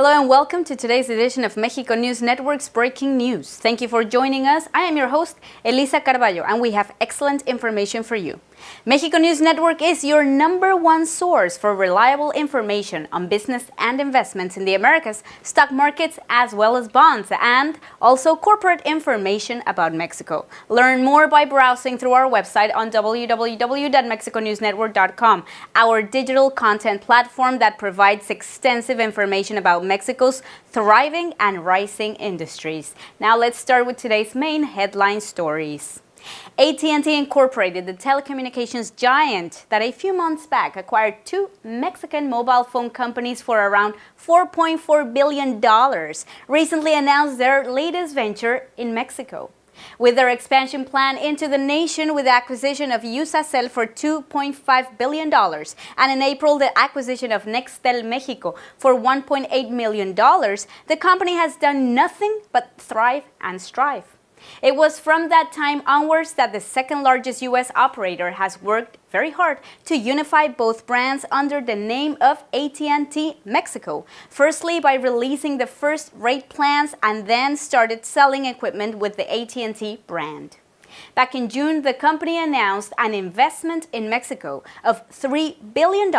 Hello and welcome to today's edition of Mexico News Network's Breaking News. Thank you for joining us. I am your host, Elisa Carballo, and we have excellent information for you. Mexico News Network is your #1 source for reliable information on business and investments in the Americas, stock markets, as well as bonds, and also corporate information about Mexico. Learn more by browsing through our website on www.mexiconewsnetwork.com, our digital content platform that provides extensive information about Mexico's thriving and rising industries. Now let's start with today's main headline stories. AT&T Incorporated, the telecommunications giant that a few months back acquired two Mexican mobile phone companies for around $4.4 billion, recently announced their latest venture in Mexico. With their expansion plan into the nation with the acquisition of Iusacell for $2.5 billion, and in April the acquisition of Nextel Mexico for $1.8 million, the company has done nothing but thrive and strive. It was from that time onwards that the second largest U.S. operator has worked very hard to unify both brands under the name of AT&T Mexico, firstly by releasing the first rate plans and then started selling equipment with the AT&T brand. Back in June, the company announced an investment in Mexico of $3 billion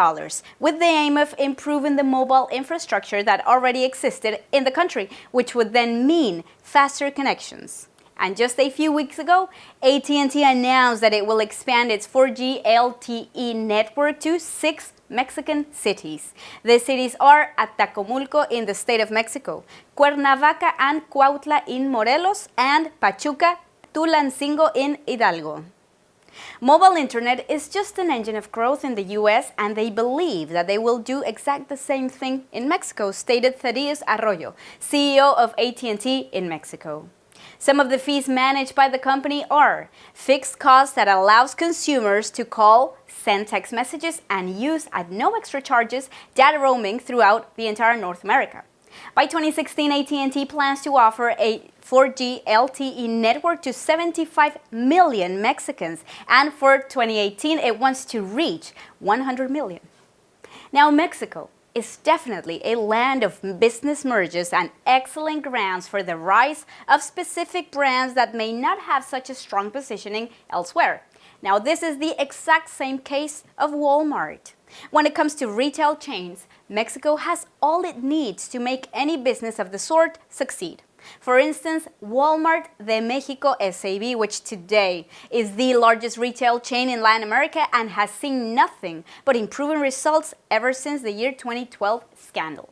with the aim of improving the mobile infrastructure that already existed in the country, which would then mean faster connections. And just a few weeks ago, AT&T announced that it will expand its 4G LTE network to 6 Mexican cities. The cities are Atacomulco in the state of Mexico, Cuernavaca and Cuautla in Morelos, and Pachuca, Tulancingo in Hidalgo. Mobile internet is just an engine of growth in the U.S., and they believe that they will do exactly the same thing in Mexico, stated Thaddeus Arroyo, CEO of AT&T in Mexico. Some of the fees managed by the company are fixed costs that allows consumers to call, send text messages, and use at no extra charges data roaming throughout the entire North America. By 2016, AT&T plans to offer a 4G LTE network to 75 million Mexicans, and for 2018, it wants to reach 100 million. Now, Mexico is definitely a land of business mergers and excellent grounds for the rise of specific brands that may not have such a strong positioning elsewhere. Now, this is the exact same case of Walmart. When it comes to retail chains, Mexico has all it needs to make any business of the sort succeed. For instance, Walmart de Mexico S.A.B., which today is the largest retail chain in Latin America and has seen nothing but improving results ever since the year 2012 scandal.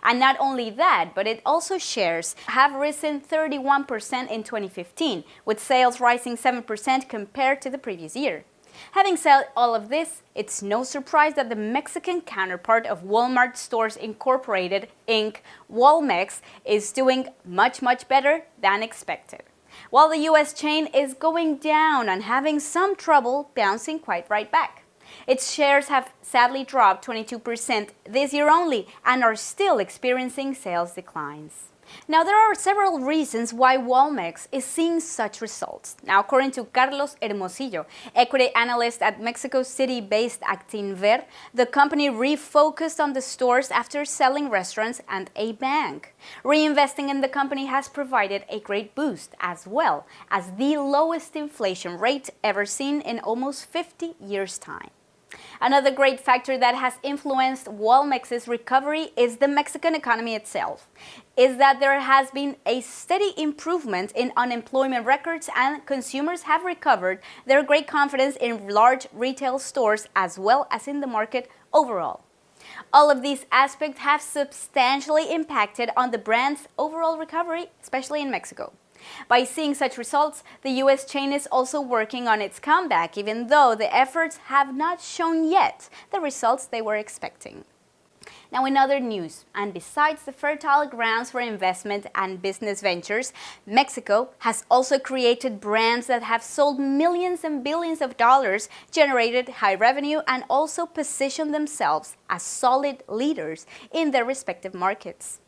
And not only that, but it also shares have risen 31% in 2015, with sales rising 7% compared to the previous year. Having said all of this, it's no surprise that the Mexican counterpart of Walmart Stores Incorporated, Inc., Walmex, is doing much better than expected. While the U.S. chain is going down and having some trouble bouncing quite right back. Its shares have sadly dropped 22% this year only and are still experiencing sales declines. Now, there are several reasons why Walmex is seeing such results. Now, according to Carlos Hermosillo, equity analyst at Mexico City-based Actinver, the company refocused on the stores after selling restaurants and a bank. Reinvesting in the company has provided a great boost, as well as the lowest inflation rate ever seen in almost 50 years' time. Another great factor that has influenced Walmex's recovery is the Mexican economy itself, is that there has been a steady improvement in unemployment records, and consumers have recovered their great confidence in large retail stores as well as in the market overall. All of these aspects have substantially impacted on the brand's overall recovery, especially in Mexico. By seeing such results, the U.S. chain is also working on its comeback, even though the efforts have not shown yet the results they were expecting. Now, in other news, and besides the fertile grounds for investment and business ventures, Mexico has also created brands that have sold millions and billions of dollars, generated high revenue, and also positioned themselves as solid leaders in their respective markets.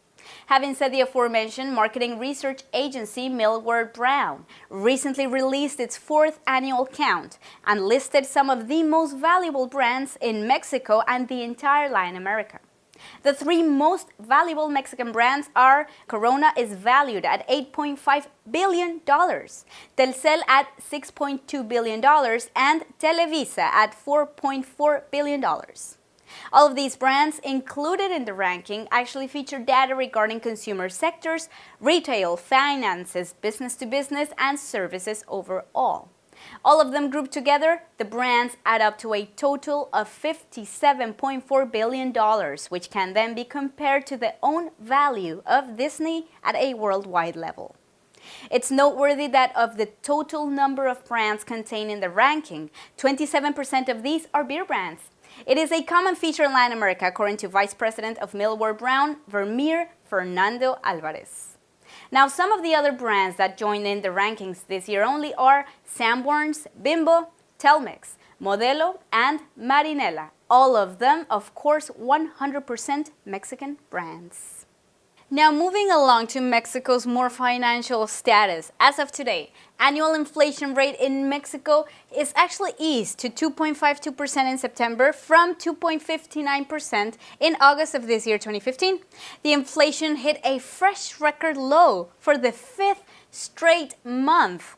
Having said the aforementioned, marketing research agency Millward Brown recently released its 4th annual count and listed some of the most valuable brands in Mexico and the entire Latin America. The three most valuable Mexican brands are: Corona is valued at $8.5 billion, Telcel at $6.2 billion, and Televisa at $4.4 billion. All of these brands included in the ranking actually feature data regarding consumer sectors, retail, finances, business to business, and services overall. All of them grouped together, the brands add up to a total of $57.4 billion, which can then be compared to the own value of Disney at a worldwide level. It's noteworthy that of the total number of brands contained in the ranking, 27% of these are beer brands. It is a common feature in Latin America, according to Vice President of Millward Brown, Vermeer Fernando Alvarez. Now, some of the other brands that joined in the rankings this year only are Sanborns, Bimbo, Telmex, Modelo, and Marinela. All of them, of course, 100% Mexican brands. Now, moving along to Mexico's more financial status. As of today, annual inflation rate in Mexico is actually eased to 2.52% in September from 2.59% in August of this year, 2015. The inflation hit a fresh record low for the fifth straight month,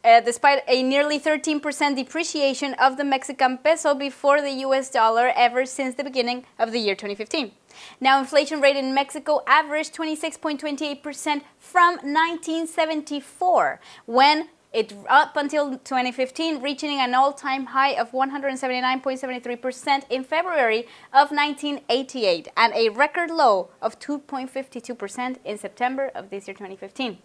despite a nearly 13% depreciation of the Mexican peso before the US dollar ever since the beginning of the year 2015. Now, inflation rate in Mexico averaged 26.28% from 1974, when it up until 2015, reaching an all-time high of 179.73% in February of 1988, and a record low of 2.52% in September of this year, 2015.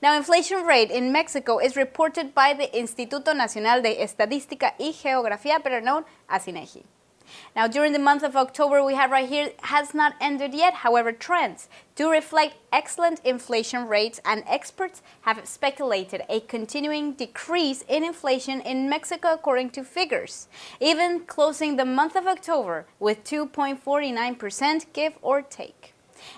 Now, inflation rate in Mexico is reported by the Instituto Nacional de Estadística y Geografía, better known as INEGI. Now, during the month of October, we have right here, has not ended yet. However, trends do reflect excellent inflation rates, and experts have speculated a continuing decrease in inflation in Mexico according to figures, even closing the month of October with 2.49%, give or take.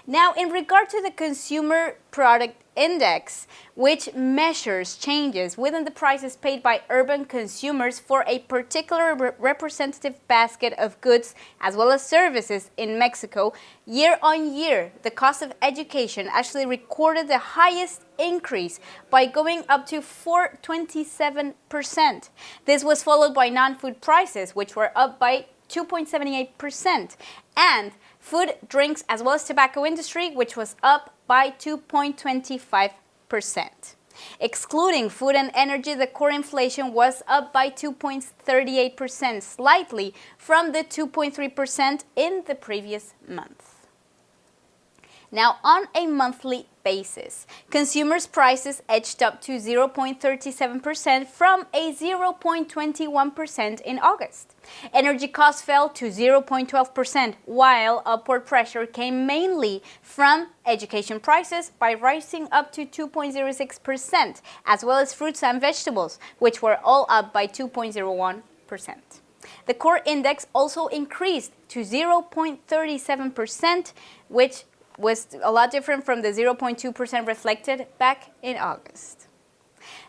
Now, in regard to the Consumer Product Index, which measures changes within the prices paid by urban consumers for a particular representative basket of goods as well as services in Mexico, year on year, the cost of education actually recorded the highest increase by going up to 4.27%. This was followed by non-food prices, which were up by 2.78%, and food, drinks, as well as tobacco industry, which was up by 2.25%. Excluding food and energy, the core inflation was up by 2.38%, slightly from the 2.3% in the previous month. Now, on a monthly basis, consumers' prices edged up to 0.37% from a 0.21% in August. Energy costs fell to 0.12%, while upward pressure came mainly from education prices by rising up to 2.06%, as well as fruits and vegetables, which were all up by 2.01%. The core index also increased to 0.37%, which was a lot different from the 0.2% reflected back in August.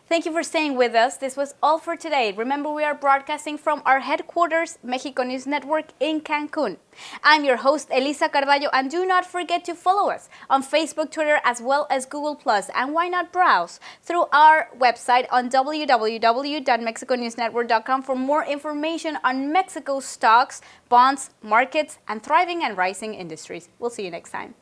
Thank you for staying with us. This was all for today. Remember, we are broadcasting from our headquarters, Mexico News Network in Cancun. I'm your host, Elisa Carballo, and do not forget to follow us on Facebook, Twitter, as well as Google+, and why not browse through our website on www.mexiconewsnetwork.com for more information on Mexico's stocks, bonds, markets, and thriving and rising industries. We'll see you next time.